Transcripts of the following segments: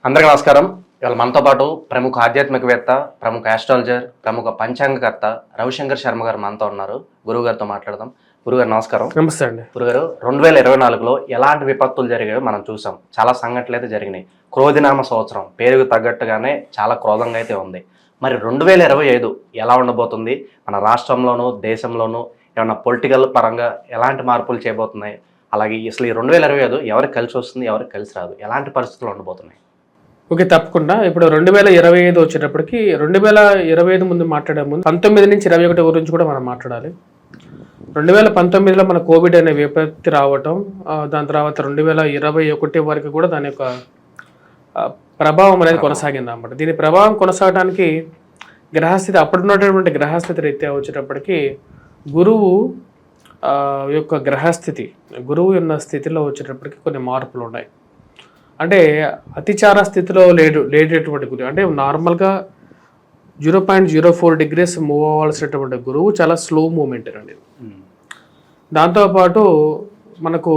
అందరికీ నమస్కారం. ఇవాళ మనతో పాటు ప్రముఖ ఆధ్యాత్మికవేత్త, ప్రముఖ ఆస్ట్రాలజర్, ప్రముఖ పంచాంగకర్త రవిశంకర్ శర్మ గారు మనతో ఉన్నారు. గురువు గారితో మాట్లాడదాం. గురుగారు నమస్కారం. నమస్తే అండి. గురుగారు, 2024లో ఎలాంటి విపత్తులు జరిగాయో మనం చూసాం. చాలా సంఘటనలు అయితే జరిగినాయి. క్రోధినామ సంవత్సరం పేరుకు తగ్గట్టుగానే చాలా క్రోధంగా అయితే ఉంది. మరి 2025 ఎలా ఉండబోతుంది? మన రాష్ట్రంలోనూ దేశంలోనూ ఏమన్నా పొలిటికల్ పరంగా ఎలాంటి మార్పులు చేయబోతున్నాయి? అలాగే అసలు ఈ 2025 ఎవరికి కలిసి వస్తుంది, ఎవరికి కలిసి రాదు, ఎలాంటి పరిస్థితులు ఉండబోతున్నాయి? ఓకే, తప్పకుండా. ఇప్పుడు 2025 వచ్చేటప్పటికి 2025 ముందు మాట్లాడే ముందు 19 నుంచి 21 గురించి కూడా మనం మాట్లాడాలి. 2019లో మన కోవిడ్ అనే విపత్తి రావటం, దాని తర్వాత 2021 వరకు కూడా దాని యొక్క ప్రభావం అనేది కొనసాగింది అన్నమాట. దీని ప్రభావం కొనసాగడానికి గ్రహస్థితి, అప్పుడున్నటువంటి గ్రహస్థితి రీత్యా వచ్చేటప్పటికి గురువు యొక్క గ్రహస్థితి, గురువు ఉన్న స్థితిలో వచ్చేటప్పటికి కొన్ని మార్పులు ఉన్నాయి. అంటే అతిచార స్థితిలో లేటటువంటి గురువు, అంటే నార్మల్గా 0.04 degrees మూవ్ అవ్వాల్సినటువంటి గురువు చాలా స్లో మూమెంట్ అండి. దాంతోపాటు మనకు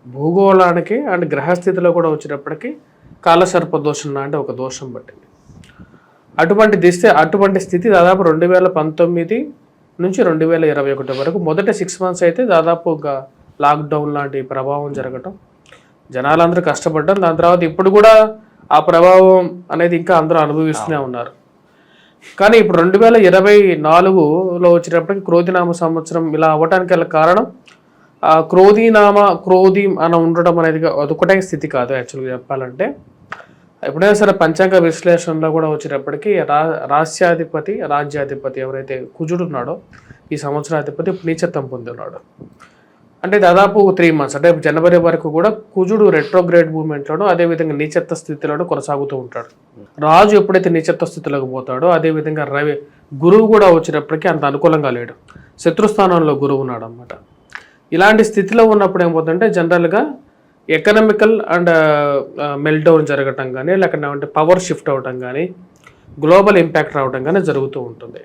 భూగోళానికి అండ్ గ్రహస్థితిలో కూడా వచ్చేటప్పటికి కాలసర్ప దోషం లాంటి ఒక దోషం పట్టింది. అటువంటి స్థితి దాదాపు 2019 నుంచి 2021 వరకు మొదటి 6 months అయితే దాదాపుగా లాక్డౌన్ లాంటి ప్రభావం జరగటం, జనాలందరూ కష్టపడ్డం. దాని తర్వాత ఇప్పుడు కూడా ఆ ప్రభావం అనేది ఇంకా అందరూ అనుభవిస్తూనే ఉన్నారు. కానీ ఇప్పుడు 2024లో వచ్చేటప్పటికి క్రోధినామ సంవత్సరం ఇలా అవ్వటానికి గల కారణం క్రోధి అని ఉండడం అనేది అదొకటే స్థితి కాదు. యాక్చువల్గా చెప్పాలంటే ఎప్పుడైనా సరే పంచాంగ విశ్లేషణలో కూడా వచ్చేటప్పటికి రాజ్యాధిపతి ఎవరైతే కుజుడు ఉన్నాడో ఈ సంవత్సరాధిపతి నీచత్వం పొందున్నాడు. అంటే దాదాపు 3 months, అంటే జనవరి వరకు కూడా కుజుడు రెట్రోగ్రేడ్ మూవ్మెంట్లోనూ అదేవిధంగా నీచత్వ స్థితిలోనూ కొనసాగుతూ ఉంటాడు. రాజు ఎప్పుడైతే నీచత్వ స్థితిలోకి పోతాడో అదేవిధంగా గురువు కూడా వచ్చేటప్పటికి అంత అనుకూలంగా లేడు, శత్రుస్థానంలో గురువు ఉన్నాడు అన్నమాట. ఇలాంటి స్థితిలో ఉన్నప్పుడు ఏమవుతుందంటే జనరల్గా ఎకనామికల్ అండ్ మెల్ట్డౌన్ జరగటం కానీ, లేకపోతే పవర్ షిఫ్ట్ అవటం కానీ, గ్లోబల్ ఇంపాక్ట్ రావడం కానీ జరుగుతూ ఉంటుంది.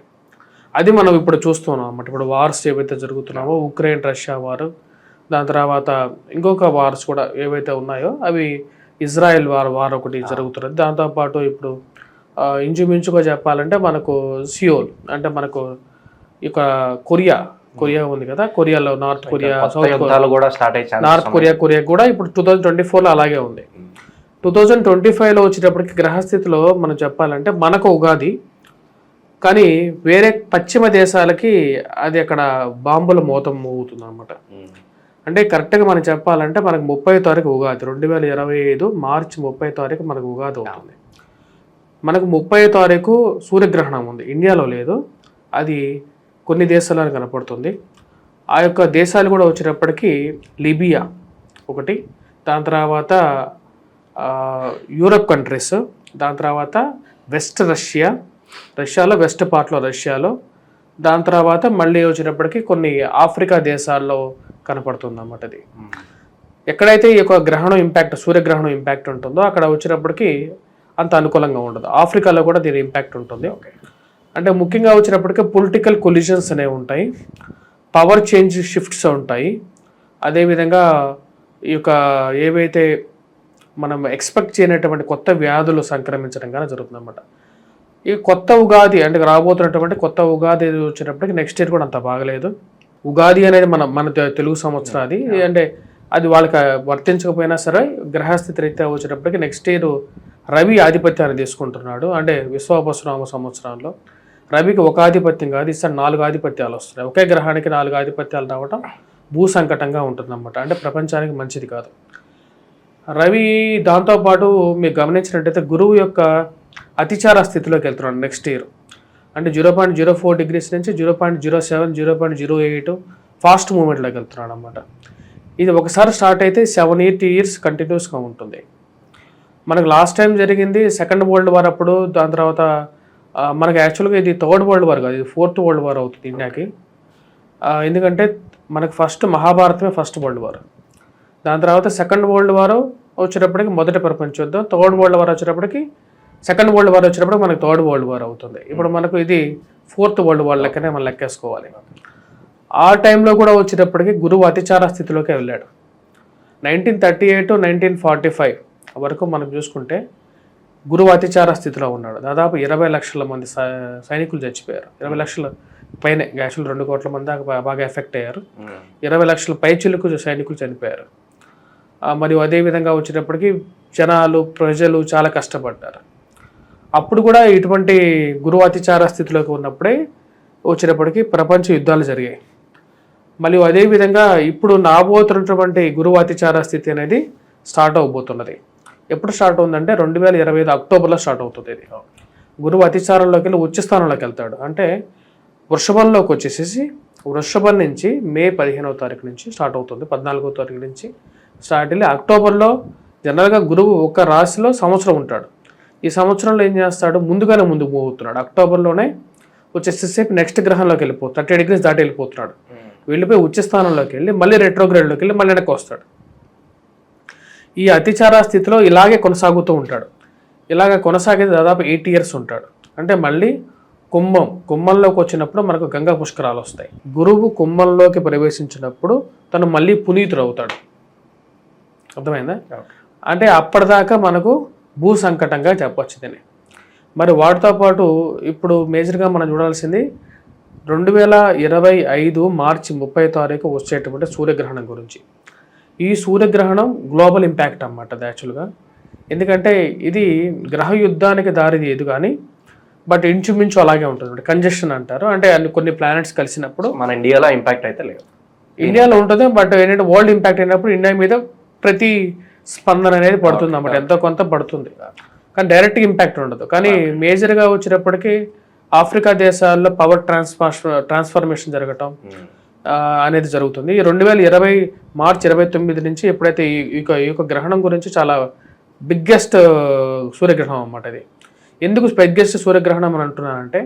అది మనం ఇప్పుడు చూస్తున్నాం అన్నమాట. ఇప్పుడు వార్స్ ఏవైతే జరుగుతున్నామో, ఉక్రెయిన్ రష్యా వారు, దాని తర్వాత ఇంకొక వార్స్ కూడా ఏవైతే ఉన్నాయో అవి ఇజ్రాయెల్ వార్ ఒకటి జరుగుతున్నది. దాంతోపాటు ఇప్పుడు ఇంచుమించుగా చెప్పాలంటే మనకు సియోల్, అంటే మనకు ఇక కొరియా ఉంది కదా, కొరియాలో నార్త్ కొరియా, నార్త్ కొరియా కూడా ఇప్పుడు 2024లో అలాగే ఉంది. 2025లో వచ్చేటప్పటికి గ్రహస్థితిలో మనం చెప్పాలంటే మనకు ఉగాది, కానీ వేరే పశ్చిమ దేశాలకి అది అక్కడ బాంబుల మోతం మోగుతుంది అనమాట. అంటే కరెక్ట్గా మనం చెప్పాలంటే మనకు 30వ తారీఖు ఉగాది, 2025 మార్చి 30వ తారీఖు మనకు ఉగాది అవుతుంది. మనకు 30వ తారీఖు సూర్యగ్రహణం ఉంది, ఇండియాలో లేదు, అది కొన్ని దేశాలను కనపడుతుంది. ఆ యొక్క దేశాలు కూడా వచ్చేటప్పటికి లిబియా ఒకటి, దాని తర్వాత యూరప్ కంట్రీస్, దాని తర్వాత రష్యాలో వెస్ట్ పార్ట్లో రష్యాలో, దాని తర్వాత మళ్ళీ వచ్చేటప్పటికి కొన్ని ఆఫ్రికా దేశాల్లో కనపడుతుంది అన్నమాట. అది ఎక్కడైతే ఈ యొక్క సూర్యగ్రహణం ఇంపాక్ట్ ఉంటుందో అక్కడ వచ్చేటప్పటికి అంత అనుకూలంగా ఉండదు. ఆఫ్రికాలో కూడా దీని ఇంపాక్ట్ ఉంటుంది. అంటే ముఖ్యంగా వచ్చినప్పటికీ పొలిటికల్ కొలిజన్స్ అనేవి ఉంటాయి, పవర్ చేంజ్ షిఫ్ట్స్ ఉంటాయి, అదేవిధంగా ఈ యొక్క ఏవైతే మనం ఎక్స్పెక్ట్ చేయనటువంటి కొత్త వ్యాధులు సంక్రమించడం కానీ జరుగుతుంది అన్నమాట. ఈ కొత్త ఉగాది అంటే రాబోతున్నటువంటి కొత్త ఉగాది వచ్చేటప్పటికి నెక్స్ట్ ఇయర్ కూడా అంత బాగలేదు. ఉగాది అనేది మన తెలుగు సంవత్సరం అది, అంటే అది వాళ్ళకి వర్తించకపోయినా సరే గ్రహస్థితి రీత్యా వచ్చేటప్పటికి నెక్స్ట్ ఇయర్ రవి ఆధిపత్యాన్ని తీసుకుంటున్నాడు. అంటే విశ్వావసునామ సంవత్సరంలో రవికి ఒక ఆధిపత్యం కాదు, ఇస్తాడు 4 ఆధిపత్యాలు వస్తున్నాయి. ఒకే గ్రహానికి 4 ఆధిపత్యాలు రావటం భూ సంకటంగా ఉంటుందన్నమాట. అంటే ప్రపంచానికి మంచిది కాదు. రవి దాంతోపాటు మీరు గమనించినట్టయితే గురువు యొక్క అతిచార స్థితిలోకి వెళ్తున్నాడు నెక్స్ట్ ఇయర్. అంటే 0.04 degrees నుంచి 0.07, 0.08 ఫాస్ట్ మూమెంట్లోకి వెళ్తున్నాడు అన్నమాట. ఇది ఒకసారి స్టార్ట్ అయితే 7-8 years కంటిన్యూస్గా ఉంటుంది. మనకు లాస్ట్ టైం జరిగింది సెకండ్ వరల్డ్ వార్ అప్పుడు, దాని తర్వాత మనకు యాక్చువల్గా ఇది 3rd world war కాదు, ఇది 4th world war అవుతుంది ఇండియాకి. ఎందుకంటే మనకు ఫస్ట్ మహాభారతమే ఫస్ట్ వరల్డ్ వార్, దాని తర్వాత సెకండ్ వరల్డ్ వార్ వచ్చేటప్పటికి మొదటి ప్రపంచ యుద్ధం, 3rd world war వచ్చేటప్పటికి సెకండ్ వరల్డ్ వార్ వచ్చేటప్పుడు మనకు 3rd world war అవుతుంది. ఇప్పుడు మనకు ఇది 4th world war లెక్కనే మనం లెక్కేసుకోవాలి. ఆ టైంలో కూడా వచ్చేటప్పటికి గురువు అతిచార స్థితిలోకి వెళ్ళాడు. 1938 to 1945 వరకు మనం చూసుకుంటే గురువు అతిచార స్థితిలో ఉన్నాడు. దాదాపు 20 లక్షల మంది సైనికులు చచ్చిపోయారు. 20 లక్షల పైనే, యాక్చువల్ 2 కోట్ల మంది దాకా బాగా ఎఫెక్ట్ అయ్యారు. 20 లక్షల పైచిలకు సైనికులు చనిపోయారు. మరియు అదేవిధంగా వచ్చేటప్పటికి జనాలు, ప్రజలు చాలా కష్టపడ్డారు. అప్పుడు కూడా ఇటువంటి గురువు అతిచార స్థితిలోకి ఉన్నప్పుడే వచ్చేటప్పటికి ప్రపంచ యుద్ధాలు జరిగాయి. మరియు అదేవిధంగా ఇప్పుడు నాబోతున్నటువంటి గురువు అతిచార స్థితి అనేది స్టార్ట్ అవబోతున్నది. ఎప్పుడు స్టార్ట్ అవుతుందంటే 2025 అక్టోబర్లో స్టార్ట్ అవుతుంది. ఇది గురువు అతిచారంలోకి వెళ్ళి ఉచ్చ స్థానంలోకి వెళ్తాడు. అంటే వృషభంలోకి వచ్చేసేసి వృషభం నుంచి మే 15వ తారీఖు నుంచి స్టార్ట్ అవుతుంది. 14వ తారీఖు నుంచి స్టార్ట్ వెళ్ళి అక్టోబర్లో జనరల్గా గురువు ఒక రాశిలో సంవత్సరం ఉంటాడు. ఈ సంవత్సరంలో ఏం చేస్తాడు, ముందుగానే ముందుకు మూవ్ అవుతున్నాడు. అక్టోబర్లోనే వచ్చేసేపు నెక్స్ట్ గ్రహంలోకి వెళ్ళిపోతాడు. 30 డిగ్రీస్ దాటి వెళ్ళిపోతున్నాడు. వెళ్ళిపోయి ఉచ్చ స్థానంలోకి వెళ్ళి మళ్ళీ రెట్రోగ్రేడ్లోకి వెళ్ళి మళ్ళీ వెనక్కి వస్తాడు. ఈ అతిచార స్థితిలో ఇలాగే కొనసాగుతూ ఉంటాడు. ఇలాగ కొనసాగేది దాదాపు 8 ఇయర్స్ ఉంటాడు. అంటే మళ్ళీ కుంభంలోకి వచ్చినప్పుడు మనకు గంగా పుష్కరాలు వస్తాయి. గురువు కుంభంలోకి ప్రవేశించినప్పుడు తను మళ్ళీ పునీతుడు అవుతాడు. అర్థమైందా? అంటే అప్పటిదాకా మనకు భూ సంకటంగా చెప్పొచ్చు దీన్ని. మరి వాటితో పాటు ఇప్పుడు మేజర్గా మనం చూడాల్సింది 2025 మార్చి 30వ తారీఖు వచ్చేటువంటి సూర్యగ్రహణం గురించి. ఈ సూర్యగ్రహణం గ్లోబల్ ఇంపాక్ట్ అన్నమాట అది యాక్చువల్గా. ఎందుకంటే ఇది గ్రహ యుద్ధానికి దారి తీయదు కానీ బట్ ఇంచుమించు అలాగే ఉంటుంది. కంజెషన్ అంటారు. అంటే కొన్ని ప్లానెట్స్ కలిసినప్పుడు మన ఇండియాలో ఇంపాక్ట్ అయితే లేదు. ఇండియాలో ఉంటుంది. బట్ ఏంటంటే వరల్డ్ ఇంపాక్ట్ అయినప్పుడు ఇండియా మీద ప్రతి స్పందన అనేది పడుతుంది అన్నమాట. ఎంతో కొంత పడుతుంది కానీ డైరెక్ట్ ఇంపాక్ట్ ఉండదు. కానీ మేజర్గా వచ్చేటప్పటికి ఆఫ్రికా దేశాల్లో పవర్ ట్రాన్స్ఫర్మేషన్ జరగటం అనేది జరుగుతుంది. 2020 మార్చి 29 నుంచి ఎప్పుడైతే ఈ యొక్క గ్రహణం గురించి చాలా బిగ్గెస్ట్ సూర్యగ్రహణం అన్నమాట ఇది. ఎందుకు బిగ్గెస్ట్ సూర్యగ్రహణం అని అంటున్నానంటే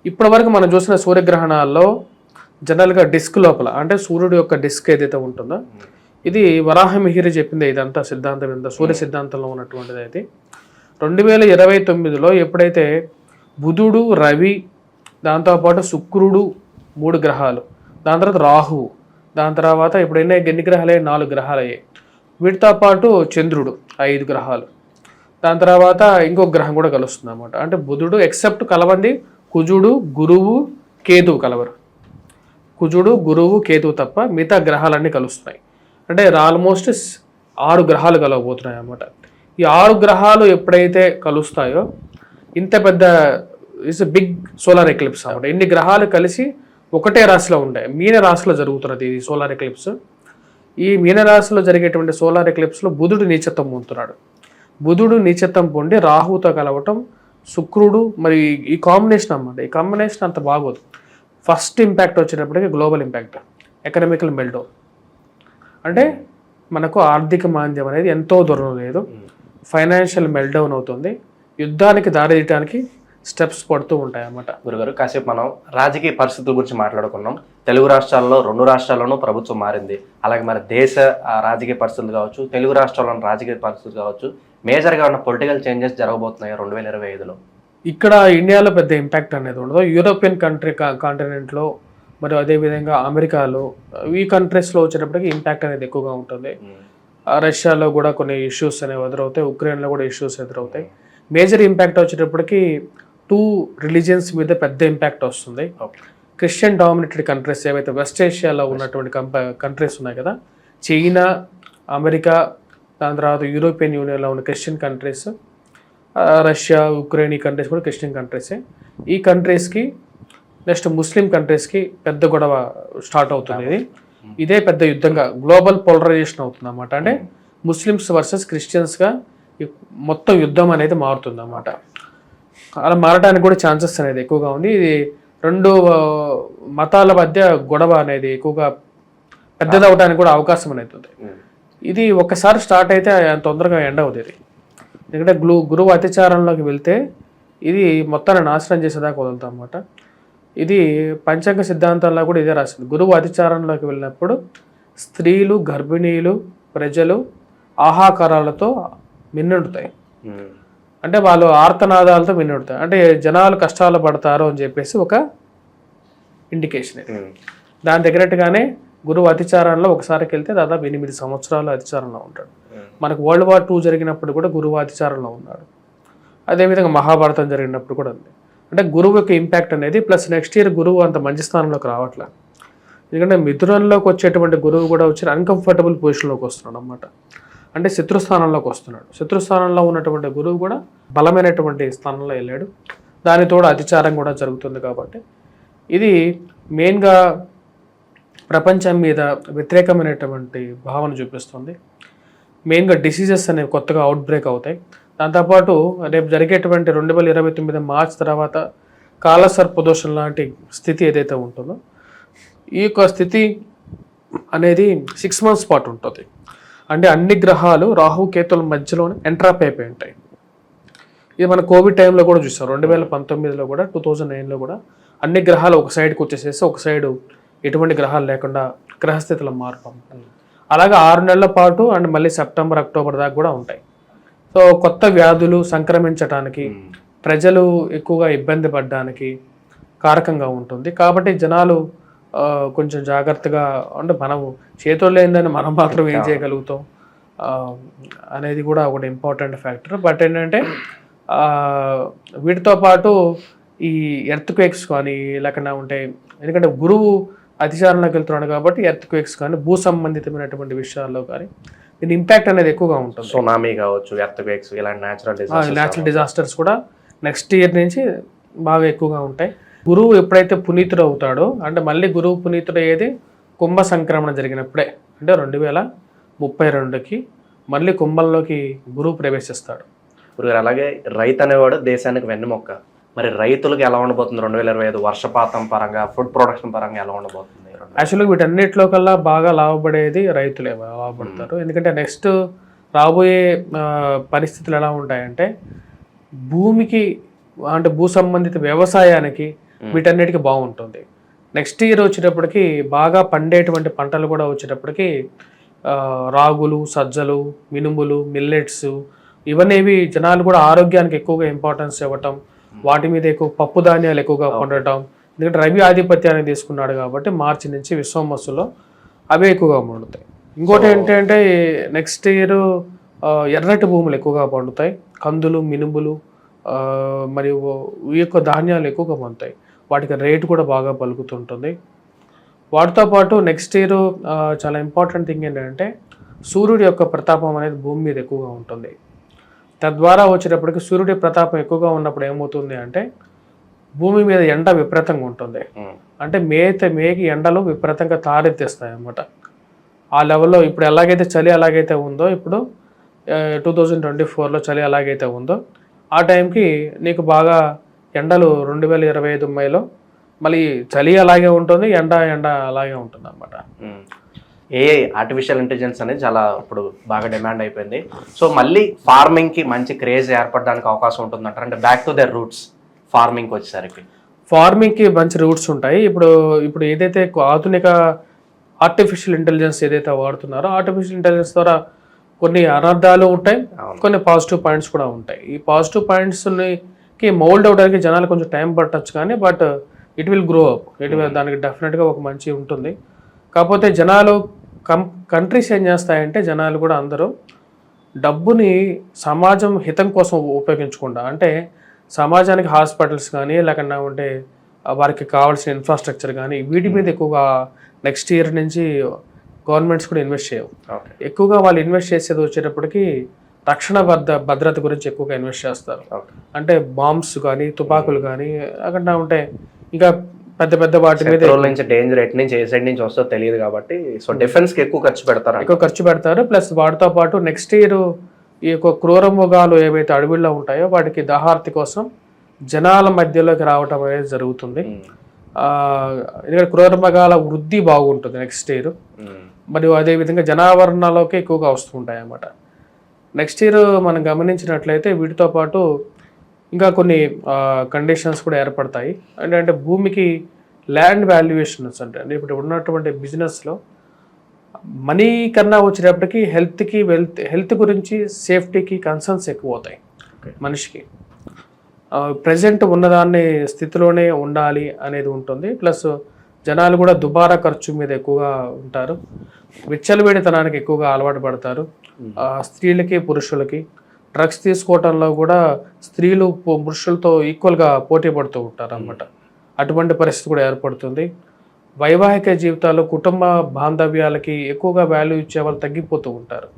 ఇప్పటి వరకు మనం చూసిన సూర్యగ్రహణాల్లో జనరల్గా డిస్క్ లోపల అంటే సూర్యుడు యొక్క డిస్క్ ఏదైతే ఉంటుందో ఇది వరాహమిహిరి చెప్పింది. ఇదంతా సిద్ధాంతం ఎంత సూర్య సిద్ధాంతంలో ఉన్నటువంటిది. అయితే 2029లో ఎప్పుడైతే బుధుడు, రవి, దాంతోపాటు శుక్రుడు 3 గ్రహాలు, దాని తర్వాత రాహువు, దాని తర్వాత ఎప్పుడైనా ఎన్ని గ్రహాలు అయ్యాయి, 4 గ్రహాలు అయ్యాయి. వీటితో పాటు చంద్రుడు 5 గ్రహాలు, దాని తర్వాత ఇంకొక గ్రహం కూడా కలుస్తుంది అన్నమాట. అంటే బుధుడు ఎక్సెప్ట్ కలవంది కుజుడు, గురువు, కేతువు కలవరు. కుజుడు, గురువు, కేతువు తప్ప మిగతా గ్రహాలన్నీ కలుస్తున్నాయి. అంటే ఆల్మోస్ట్ 6 గ్రహాలు కలవబోతున్నాయి అన్నమాట. ఈ 6 గ్రహాలు ఎప్పుడైతే కలుస్తాయో ఇంత పెద్ద ఇట్స్ బిగ్ సోలార్ ఎక్లిప్స్ అన్నమాట. ఇన్ని గ్రహాలు కలిసి ఒకటే రాశిలో ఉంటాయి. మీన రాశిలో జరుగుతున్నది ఈ సోలార్ ఎక్లిప్స్. ఈ మీన రాశిలో జరిగేటువంటి సోలార్ ఎక్లిప్స్లో బుధుడు నీచత్వం పొందుతున్నాడు. బుధుడు నీచత్వం పొంది రాహుతో కలవటం, శుక్రుడు, మరి ఈ కాంబినేషన్ అన్నమాట. ఈ కాంబినేషన్ అంత బాగోదు. ఫస్ట్ ఇంపాక్ట్ వచ్చేటప్పటికి గ్లోబల్ ఇంపాక్ట్, ఎకనామికల్ మెల్డౌన్. అంటే మనకు ఆర్థిక మాంద్యం అనేది ఎంతో దూరం లేదు. ఫైనాన్షియల్ మెల్డౌన్ అవుతుంది. యుద్ధానికి దారితీయడానికి స్టెప్స్ పడుతూ ఉంటాయి అన్నమాట. గురుగారు కాసేపు మనం రాజకీయ పరిస్థితుల గురించి మాట్లాడుకున్నాం. తెలుగు రాష్ట్రాల్లో 2 రాష్ట్రాల్లోనూ ప్రభుత్వం మారింది. అలాగే మరి దేశ రాజకీయ పరిస్థితులు కావచ్చు, తెలుగు రాష్ట్రాల్లోని రాజకీయ పరిస్థితులు కావచ్చు, మేజర్గా ఉన్న పొలిటికల్ చేంజెస్ జరగబోతున్నాయి 2025లో. ఇక్కడ ఇండియాలో పెద్ద ఇంపాక్ట్ అనేది ఉండదు. యూరోపియన్ కాంటినెంట్లో మరియు అదేవిధంగా అమెరికాలో ఈ కంట్రీస్లో వచ్చేటప్పటికి ఇంపాక్ట్ అనేది ఎక్కువగా ఉంటుంది. రష్యాలో కూడా కొన్ని ఇష్యూస్ అనేవి ఎదురవుతాయి. ఉక్రెయిన్లో కూడా ఇష్యూస్ ఎదురవుతాయి. మేజర్ ఇంపాక్ట్ వచ్చేటప్పటికి 2 రిలీజియన్స్ మీద పెద్ద ఇంపాక్ట్ వస్తుంది. క్రిస్టియన్ డామినేటెడ్ కంట్రీస్ ఏవైతే వెస్ట్ ఏషియాలో ఉన్నటువంటి కంట్రీస్ ఉన్నాయి కదా, చైనా, అమెరికా, దాని తర్వాత యూరోపియన్ యూనియన్లో ఉన్న క్రిస్టియన్ కంట్రీస్, రష్యా, ఉక్రెయిన్ ఈ కంట్రీస్ కూడా క్రిస్టియన్ కంట్రీసే. ఈ కంట్రీస్కి నెక్స్ట్ ముస్లిం కంట్రీస్కి పెద్ద గొడవ స్టార్ట్ అవుతుంది. ఇదే పెద్ద యుద్ధంగా గ్లోబల్ పోలరైజేషన్ అవుతుంది అన్నమాట. అంటే ముస్లిమ్స్ వర్సెస్ క్రిస్టియన్స్గా మొత్తం యుద్ధం అనేది మారుతుంది అన్నమాట. అలా మారడానికి కూడా ఛాన్సెస్ అనేది ఎక్కువగా ఉంది. ఇది 2 మతాల మధ్య గొడవ అనేది ఎక్కువగా పెద్దదవడానికి కూడా అవకాశం అనేది ఉంది. ఇది ఒక్కసారి స్టార్ట్ అయితే తొందరగా ఎండ్ అవుతుంది ఇది. ఎందుకంటే గురువు అతిచారంలోకి వెళ్తే ఇది మొత్తాన్ని నాశనం చేసేదాకా వదులుతాం అన్నమాట. ఇది పంచాంగ సిద్ధాంతాల్లో కూడా ఇదే రాసింది. గురువు అతిచారంలోకి వెళ్ళినప్పుడు స్త్రీలు, గర్భిణీలు, ప్రజలు ఆహాకారాలతో మిన్నుండుతాయి. అంటే వాళ్ళు ఆర్తనాదాలతో మిన్నుండుతాయి. అంటే జనాలు కష్టాలు పడతారు అని చెప్పేసి ఒక ఇండికేషన్ ఇది. దాని తగినట్టుగానే గురువు అతిచారంలో ఒకసారికి వెళ్తే దాదాపు 8 సంవత్సరాలు అతిచారంలో ఉంటాడు. మనకు World War II జరిగినప్పుడు కూడా గురువు అతిచారంలో ఉన్నాడు. అదేవిధంగా మహాభారతం జరిగినప్పుడు కూడా ఉంది. అంటే గురువు యొక్క ఇంపాక్ట్ అనేది ప్లస్ నెక్స్ట్ ఇయర్ గురువు అంత మంచి స్థానంలోకి రావట్లేదు. ఎందుకంటే మిథునంలోకి వచ్చేటువంటి గురువు కూడా వచ్చి అన్కంఫర్టబుల్ పొజిషన్లోకి వస్తున్నాడు అనమాట. అంటే శత్రుస్థానంలోకి వస్తున్నాడు. శత్రుస్థానంలో ఉన్నటువంటి గురువు కూడా బలమైనటువంటి స్థానంలో వెళ్ళాడు. దానితోడు అతిచారం కూడా జరుగుతుంది. కాబట్టి ఇది మెయిన్గా ప్రపంచం మీద వ్యతిరేకమైనటువంటి భావన చూపిస్తుంది. మెయిన్గా డిసీజెస్ అనేవి కొత్తగా అవుట్ బ్రేక్ అవుతాయి. దాంతోపాటు రేపు జరిగేటువంటి 2029 మార్చ్ తర్వాత కాలసర్పదోషం లాంటి స్థితి ఏదైతే ఉంటుందో ఈ యొక్క స్థితి అనేది 6 months పాటు ఉంటుంది. అంటే అన్ని గ్రహాలు రాహు కేతుల మధ్యలోనే ఎంట్రాప్ అయిపోయి ఉంటాయి. ఇది మన కోవిడ్ టైంలో కూడా చూసాం. 2019లో కూడా 2009లో కూడా అన్ని గ్రహాలు ఒక సైడ్కి వచ్చేసేసి ఒక సైడు ఎటువంటి గ్రహాలు లేకుండా గ్రహస్థితుల మార్పు ఉంటుంది. అలాగే 6 నెలల పాటు అండ్ మళ్ళీ సెప్టెంబర్ అక్టోబర్ దాకా కూడా ఉంటాయి. సో కొత్త వ్యాధులు సంక్రమించడానికి ప్రజలు ఎక్కువగా ఇబ్బంది పడడానికి కారకంగా ఉంటుంది. కాబట్టి జనాలు కొంచెం జాగ్రత్తగా అంటే మనం చేతుల్లో లేనిదని మనం మాత్రం ఏం చేయగలుగుతాం అనేది కూడా ఒకటి ఇంపార్టెంట్ ఫ్యాక్టర్. బట్ ఏంటంటే వీటితో పాటు ఈ ఎర్త్ క్వేక్స్ కానీ లేకుండా ఉంటాయి. ఎందుకంటే గురువు అతిచారంలోకి వెళ్తున్నాడు కాబట్టి ఎర్త్ క్వేక్స్ కానీ భూ సంబంధితమైనటువంటి విషయాల్లో కానీ దీని ఇంపాక్ట్ అనేది ఎక్కువగా ఉంటుంది. సునామీ కావచ్చు, ఎర్త్ క్వేక్స్, ఇలాంటి న్యాచురల్ డిజాస్టర్స్ కూడా నెక్స్ట్ ఇయర్ నుంచి బాగా ఎక్కువగా ఉంటాయి. గురువు ఎప్పుడైతే పునీతుడు అవుతాడో అంటే మళ్ళీ గురువు పునీతుడు అయ్యేది కుంభ సంక్రమణ జరిగినప్పుడే. అంటే 2032కి మళ్ళీ కుంభంలోకి గురువు ప్రవేశిస్తాడు. ఇప్పుడు అలాగే రైతు అనేవాడు దేశానికి వెన్నెముక్క. మరి రైతులకు ఎలా ఉండబోతుంది 2025 వర్షపాతం పరంగా, ఫుడ్ ప్రొడక్షన్ పరంగా ఎలా ఉండబోతుంది? యాక్చువల్గా వీటన్నిటిలో కల్లా బాగా లాభపడేది రైతులే లాభపడతారు. ఎందుకంటే నెక్స్ట్ రాబోయే పరిస్థితులు ఎలా ఉంటాయంటే భూమికి అంటే భూ సంబంధిత వ్యవసాయానికి వీటన్నిటికీ బాగుంటుంది. నెక్స్ట్ ఇయర్ వచ్చేటప్పటికి బాగా పండేటువంటి పంటలు కూడా వచ్చేటప్పటికి రాగులు, సజ్జలు, మినుములు, మిల్లెట్స్ ఇవన్నీ జనాలు కూడా ఆరోగ్యానికి ఎక్కువగా ఇంపార్టెన్స్ ఇవ్వటం, వాటి మీద ఎక్కువ పప్పు ధాన్యాలు ఎక్కువగా పండటం. ఎందుకంటే రవి ఆధిపత్యాన్ని తీసుకున్నాడు కాబట్టి మార్చి నుంచి విశ్వమస్సులో అవే ఎక్కువగా పండుతాయి. ఇంకోటి ఏంటంటే నెక్స్ట్ ఇయర్ ఎర్రటి భూములు ఎక్కువగా పండుతాయి. కందులు, మినుములు మరియు ఈ యొక్క ధాన్యాలు ఎక్కువగా పండుతాయి. వాటికి రేటు కూడా బాగా పలుకుతుంటుంది. వాటితో పాటు నెక్స్ట్ ఇయర్ చాలా ఇంపార్టెంట్ థింగ్ ఏంటంటే సూర్యుడి యొక్క ప్రతాపం అనేది భూమి మీద ఎక్కువగా ఉంటుంది. తద్వారా వచ్చేటప్పటికి సూర్యుడి ప్రతాపం ఎక్కువగా ఉన్నప్పుడు ఏమవుతుంది అంటే భూమి మీద ఎండ విపరీతంగా ఉంటుంది. అంటే మేకి ఎండలు విపరీతంగా తారెత్తేస్తాయి అన్నమాట. ఆ లెవెల్లో ఇప్పుడు ఎలాగైతే చలి ఎలాగైతే ఉందో ఇప్పుడు 2024లో చలి ఎలాగైతే ఉందో ఆ టైంకి నీకు బాగా ఎండలు 2025 మేలో మళ్ళీ చలి అలాగే ఉంటుంది, ఎండ అలాగే ఉంటుంది అన్నమాట. ఏఐ ఆర్టిఫిషియల్ ఇంటెలిజెన్స్ అనేది చాలా ఇప్పుడు బాగా డిమాండ్ అయిపోయింది. సో మళ్ళీ ఫార్మింగ్కి మంచి క్రేజ్ ఏర్పడడానికి అవకాశం ఉంటుంది అంటారు. అంటే బ్యాక్ టు దర్ రూట్స్ ఫార్మింగ్కి వచ్చేసరికి ఫార్మింగ్కి మంచి రూట్స్ ఉంటాయి. ఇప్పుడు ఏదైతే ఆధునిక ఆర్టిఫిషియల్ ఇంటెలిజెన్స్ ఏదైతే వాడుతున్నారో ఆర్టిఫిషియల్ ఇంటెలిజెన్స్ ద్వారా కొన్ని అనర్థాలు ఉంటాయి, కొన్ని పాజిటివ్ పాయింట్స్ కూడా ఉంటాయి. ఈ పాజిటివ్ పాయింట్స్కి మౌల్డ్ అవడానికి జనాలు కొంచెం టైం పట్టచ్చు కానీ but it will grow up. దానికి డెఫినెట్గా ఒక మంచి ఉంటుంది. కాకపోతే జనాలు కంట్రీస్ ఏం చేస్తాయంటే జనాలు కూడా అందరూ డబ్బుని సమాజం హితం కోసం ఉపయోగించకుండా అంటే సమాజానికి హాస్పిటల్స్ కానీ లేకుండా ఉంటే వారికి కావాల్సిన ఇన్ఫ్రాస్ట్రక్చర్ కానీ వీటి మీద ఎక్కువగా నెక్స్ట్ ఇయర్ నుంచి గవర్నమెంట్స్ కూడా ఇన్వెస్ట్ చేయవు. ఎక్కువగా వాళ్ళు ఇన్వెస్ట్ చేసేది వచ్చేటప్పటికి రక్షణ భద్రత గురించి ఎక్కువగా ఇన్వెస్ట్ చేస్తారు. అంటే బాంబ్స్ కానీ తుపాకులు కానీ అక్కడ ఉంటే ఇంకా పెద్ద పెద్ద వాటి మీద నుంచి డేంజర్ ఎట్ నుంచి ఏ సైడ్ నుంచి వస్తుందో తెలియదు కాబట్టి సో డిఫెన్స్కి ఎక్కువ ఖర్చు పెడతారు. ప్లస్ వాటితో పాటు నెక్స్ట్ ఇయర్ ఈ యొక్క క్రూర మృగాలు ఏవైతే అడవిలో ఉంటాయో వాటికి దహార్తి కోసం జనాల మధ్యలోకి రావటం అనేది జరుగుతుంది. ఎందుకంటే క్రూర మృగాల వృద్ధి బాగుంటుంది నెక్స్ట్ ఇయర్. మరియు అదేవిధంగా జనావరణలోకి ఎక్కువగా వస్తూ ఉంటాయి అన్నమాట. నెక్స్ట్ ఇయర్ మనం గమనించినట్లయితే వీటితో పాటు ఇంకా కొన్ని కండిషన్స్ కూడా ఏర్పడతాయి. అంటే భూమికి ల్యాండ్ వాల్యుయేషన్స్ అంటే ఇప్పుడు ఉన్నటువంటి బిజినెస్లో మనీ కన్నా వచ్చేటప్పటికి హెల్త్ గురించి సేఫ్టీకి కన్సర్న్స్ ఎక్కువ అవుతాయి మనిషికి. ప్రజెంట్ ఉన్నదాన్ని స్థితిలోనే ఉండాలి అనేది ఉంటుంది. ప్లస్ జనాలు కూడా దుబారా ఖర్చు మీద ఎక్కువగా ఉంటారు, విచ్చలవిడితనానికి ఎక్కువగా అలవాటు పడతారు. స్త్రీలకి పురుషులకి డ్రగ్స్ తీసుకోవటంలో కూడా స్త్రీలు పురుషులతో ఈక్వల్గా పోటీ పడుతూ ఉంటారు అన్నమాట. అటువంటి పరిస్థితి కూడా ఏర్పడుతుంది. వైవాహిక జీవితాలు కుటుంబ బాంధవ్యాలకి ఎక్కువగా వాల్యూ ఇచ్చే వాళ్ళు తగ్గిపోతూ ఉంటారు.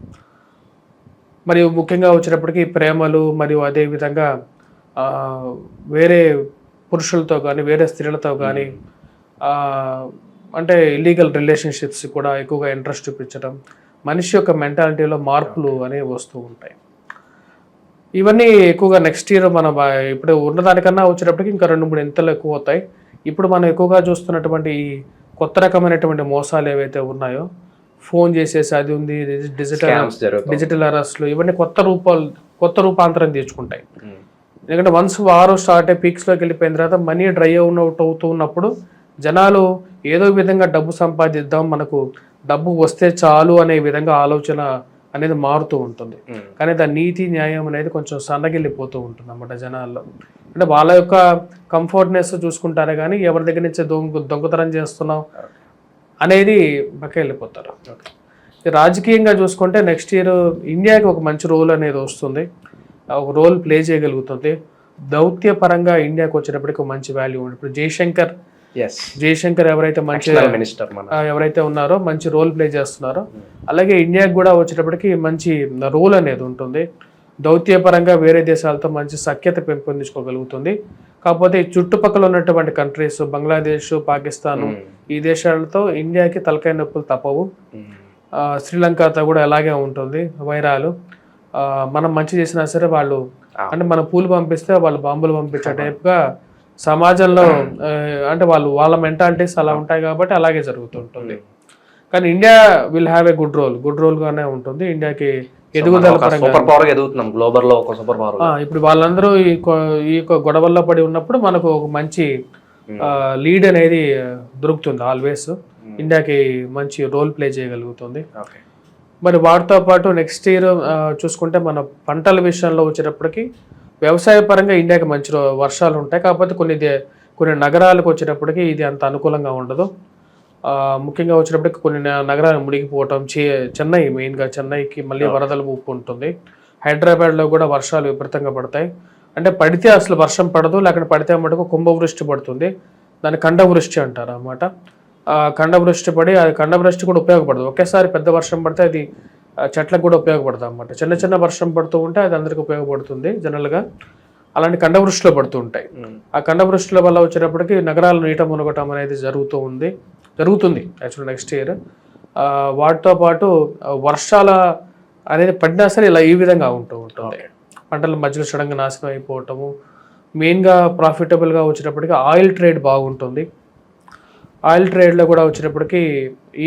మరియు ముఖ్యంగా వచ్చేటప్పటికి ప్రేమలు మరియు అదేవిధంగా వేరే పురుషులతో కానీ వేరే స్త్రీలతో కానీ అంటే ఇల్లీగల్ రిలేషన్షిప్స్ కూడా ఎక్కువగా ఇంట్రెస్ట్ చూపించడం, మనిషి యొక్క మెంటాలిటీలో మార్పులు అనేవి వస్తూ ఉంటాయి. ఇవన్నీ ఎక్కువగా నెక్స్ట్ ఇయర్ మన ఇప్పుడు ఉన్నదానికన్నా వచ్చేటప్పటికి ఇంకా 2-3 ఇంతలు ఎక్కువ అవుతాయి. ఇప్పుడు మనం ఎక్కువగా చూస్తున్నటువంటి ఈ కొత్త రకమైనటువంటి మోసాలు ఏవైతే ఉన్నాయో, ఫోన్ చేసేసి అది ఉంది, డిజిటల్ అరెస్ట్లు, ఇవన్నీ కొత్త రూపాంతరం తీసుకుంటాయి. ఎందుకంటే వన్స్ వారం స్టార్ట్ అయ్యి పీక్స్లోకి వెళ్ళిపోయిన తర్వాత మనీ డ్రై అవుతూ ఉన్నప్పుడు జనాలు ఏదో విధంగా డబ్బు సంపాదిద్దాం, మనకు డబ్బు వస్తే చాలు అనే విధంగా ఆలోచన అనేది మారుతూ ఉంటుంది. కానీ దాని నీతి న్యాయం అనేది కొంచెం సన్నగిల్లిపోతూ ఉంటుంది అన్నమాట జనాల్లో. అంటే వాళ్ళ యొక్క కంఫర్ట్నెస్ చూసుకుంటారే కానీ ఎవరి దగ్గర నుంచి దొంగతనం చేస్తున్నాం అనేది పక్క వెళ్ళిపోతారు. రాజకీయంగా చూసుకుంటే నెక్స్ట్ ఇయర్ ఇండియాకి ఒక మంచి రోల్ అనేది వస్తుంది, ఒక రోల్ ప్లే చేయగలుగుతుంది. దౌత్య పరంగా ఇండియాకి వచ్చేటప్పటికి ఒక మంచి వాల్యూ ఉంది. ఇప్పుడు జయశంకర్ ఎవరైతే మంచి మినిస్టర్ ఎవరైతే ఉన్నారో మంచి రోల్ ప్లే చేస్తున్నారో, అలాగే ఇండియాకి కూడా వచ్చేటప్పటికి మంచి రోల్ అనేది ఉంటుంది. దౌత్యపరంగా వేరే దేశాలతో మంచి సఖ్యత పెంపొందించుకోగలుగుతుంది. కాకపోతే చుట్టుపక్కల ఉన్నటువంటి కంట్రీస్ బంగ్లాదేశ్, పాకిస్తాన్, ఈ దేశాలతో ఇండియాకి తలకాయ నొప్పులు తప్పవు. శ్రీలంకతో కూడా అలాగే ఉంటుంది వైరాలు. మనం మంచి చేసినా సరే వాళ్ళు అంటే మనం పూలు పంపిస్తే వాళ్ళు బాంబులు పంపించే టైప్గా సమాజంలో అంటే వాళ్ళ మెంటాలిటీస్ అలా ఉంటాయి కాబట్టి అలాగే జరుగుతుంటుంది. కానీ India will have a good role గానే ఉంటుంది. ఇండియాకి ఎదుగుదల ఇప్పుడు వాళ్ళందరూ ఈ గొడవల్లో పడి ఉన్నప్పుడు మనకు ఒక మంచి లీడ్ అనేది దొరుకుతుంది. ఆల్వేస్ ఇండియాకి మంచి రోల్ ప్లే చేయగలుగుతుంది. మరి వాటితో పాటు నెక్స్ట్ ఇయర్ చూసుకుంటే మన పంటల విషయంలో వచ్చేటప్పటికి వ్యవసాయ పరంగా ఇండియాకి మంచి వర్షాలు ఉంటాయి. కాకపోతే కొన్ని నగరాలకు వచ్చేటప్పటికి ఇది అంత అనుకూలంగా ఉండదు. ముఖ్యంగా వచ్చేటప్పటికి కొన్ని నగరాలు మునిగిపోవటం, చెన్నై మెయిన్గా చెన్నైకి మళ్ళీ వరదల ముప్పు ఉంటుంది. హైదరాబాద్లో కూడా వర్షాలు విపరీతంగా పడతాయి. అంటే పడితే అసలు వర్షం పడదు, లేకపోతే పడితే మటుకు కుంభవృష్టి పడుతుంది. దాన్ని ఖండవృష్టి అంటారు అన్నమాట. ఖండవృష్టి పడి అది ఖండవృష్టి కూడా ఉపయోగపడదు. ఒకేసారి పెద్ద వర్షం పడితే అది చెట్లకు కూడా ఉపయోగపడుతుంది అన్నమాట. చిన్న వర్షం పడుతూ ఉంటే అది అందరికి ఉపయోగపడుతుంది జనరల్గా. అలాంటి ఖండవృష్టిలో పడుతూ ఉంటాయి. ఆ ఖండవృష్టిల వల్ల వచ్చేటప్పటికి నగరాలు నీట మునగటం అనేది జరుగుతుంది యాక్చువల్ నెక్స్ట్ ఇయర్. వాటితో పాటు వర్షాల అనేది పడినా సరే ఇలా ఈ విధంగా ఉంటుంది. పంటల మధ్యలో సడన్గా నాశనం అయిపోవటము. మెయిన్గా ప్రాఫిటబుల్గా వచ్చేటప్పటికి ఆయిల్ ట్రేడ్ బాగుంటుంది. ఆయిల్ ట్రేడ్లో కూడా వచ్చేటప్పటికి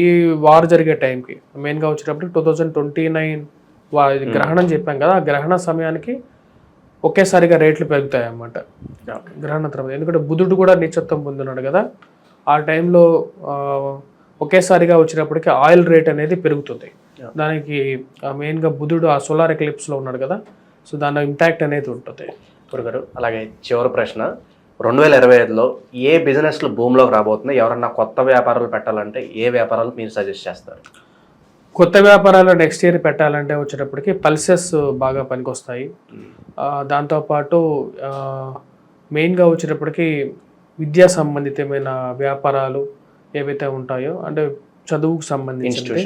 ఈ వార్ జరిగే టైంకి మెయిన్గా వచ్చేటప్పటికి 2029 గ్రహణం చెప్పాం కదా, ఆ గ్రహణ సమయానికి ఒకేసారిగా రేట్లు పెరుగుతాయి అన్నమాట గ్రహణ తర్వాత. ఎందుకంటే బుధుడు కూడా నీచత్వం పొందున్నాడు కదా, ఆ టైంలో ఒకేసారిగా వచ్చినప్పటికీ ఆయిల్ రేట్ అనేది పెరుగుతుంది. దానికి మెయిన్గా బుధుడు ఆ సోలార్ ఎక్లిప్స్లో ఉన్నాడు కదా, సో దాని ఇంపాక్ట్ అనేది ఉంటుంది. గురుగారు అలాగే చివరి ప్రశ్న, 2025లో ఏ బిజినెస్లు భూమిలోకి రాబోతున్నాయి? ఎవరన్నా కొత్త వ్యాపారాలు పెట్టాలంటే ఏ వ్యాపారాలు మీరు సజెస్ట్ చేస్తారు? కొత్త వ్యాపారాలు నెక్స్ట్ ఇయర్ పెట్టాలంటే వచ్చేటప్పటికి పల్సెస్ బాగా పనికొస్తాయి. దాంతోపాటు మెయిన్గా వచ్చేటప్పటికి విద్యా సంబంధితమైన వ్యాపారాలు ఏవైతే ఉంటాయో, అంటే చదువుకు సంబంధించిన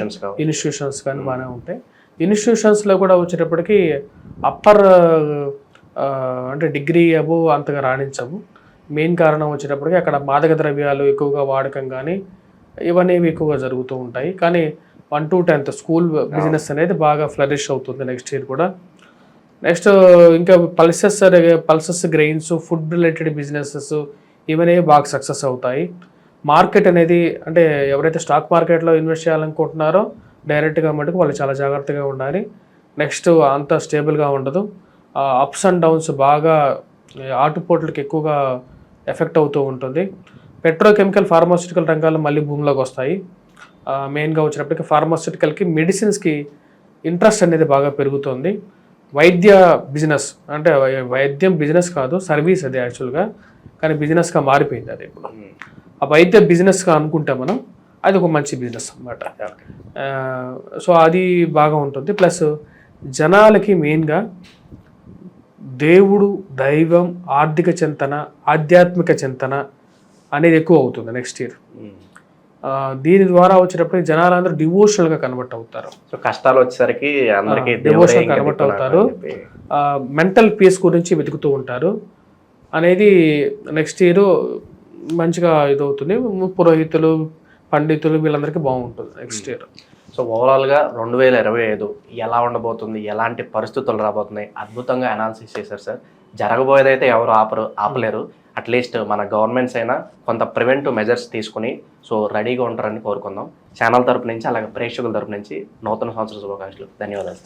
ఇన్స్టిట్యూషన్స్ కానీ బాగానే ఉంటాయి. ఇన్స్టిట్యూషన్స్లో కూడా వచ్చేటప్పటికి అప్పర్ అంటే డిగ్రీ అబోవ్ అంతగా రాణించవు. మెయిన్ కారణం వచ్చేటప్పటికి అక్కడ మాదక ద్రవ్యాలు ఎక్కువగా వాడకం కానీ ఇవన్నీ ఎక్కువగా జరుగుతూ ఉంటాయి. కానీ 1 to 10th స్కూల్ బిజినెస్ అనేది బాగా ఫ్లరిష్ అవుతుంది నెక్స్ట్ ఇయర్ కూడా. నెక్స్ట్ ఇంకా pulses grains, food related businesses ఇవన్నీ బాగా సక్సెస్ అవుతాయి. మార్కెట్ అనేది అంటే ఎవరైతే స్టాక్ మార్కెట్లో ఇన్వెస్ట్ చేయాలనుకుంటున్నారో డైరెక్ట్గా మటుకు వాళ్ళు చాలా జాగ్రత్తగా ఉండాలి. నెక్స్ట్ అంత స్టేబుల్గా ఉండదు. అప్స్ అండ్ డౌన్స్ బాగా ఆటుపోట్లకి ఎక్కువగా ఎఫెక్ట్ అవుతూ ఉంటుంది. పెట్రోకెమికల్, ఫార్మాస్యూటికల్ రంగాలు మళ్ళీ భూమిలోకి వస్తాయి. మెయిన్గా వచ్చినప్పటికీ ఫార్మాస్యూటికల్కి, మెడిసిన్స్కి ఇంట్రెస్ట్ అనేది బాగా పెరుగుతుంది. వైద్య బిజినెస్ అంటే వైద్యం బిజినెస్ కాదు, సర్వీస్ అది యాక్చువల్గా, కానీ బిజినెస్గా మారిపోయింది అది ఇప్పుడు. ఆ వైద్య బిజినెస్గా అనుకుంటే మనం అది ఒక మంచి బిజినెస్ అన్నమాట. సో అది బాగా ఉంటుంది. ప్లస్ జనాలకి మెయిన్గా దేవుడు, దైవం, ఆర్థిక చింతన, ఆధ్యాత్మిక చింతన అనేది ఎక్కువ అవుతుంది నెక్స్ట్ ఇయర్. దీని ద్వారా వచ్చేటప్పటికి జనాలందరూ డివోషనల్గా కన్వర్ట్ అవుతారు. సో కష్టాలు వచ్చేసరికి అందరికీ డివోషనల్ కన్వర్ట్ అవుతారు. మెంటల్ పీస్ గురించి వెతుకుతూ ఉంటారు అనేది నెక్స్ట్ ఇయర్ మంచిగా ఇదవుతుంది. పురోహితులు, పండితులు వీళ్ళందరికీ బాగుంటుంది నెక్స్ట్ ఇయర్. సో ఓవరాల్గా 2025 ఎలా ఉండబోతుంది, ఎలాంటి పరిస్థితులు రాబోతున్నాయి, అద్భుతంగా అనాలిసిస్ చేశారు సార్. జరగబోయేదైతే ఎవరు ఆపలేరు. అట్లీస్ట్ మన గవర్నమెంట్స్ అయినా కొంత ప్రివెంటివ్ మెజర్స్ తీసుకుని సో రెడీగా ఉంటారని కోరుకుందాం. ఛానల్ తరపు నుంచి అలాగే ప్రేక్షకుల తరపు నుంచి నూతన సంవత్సర శుభాకాంక్షలు. ధన్యవాదాలు.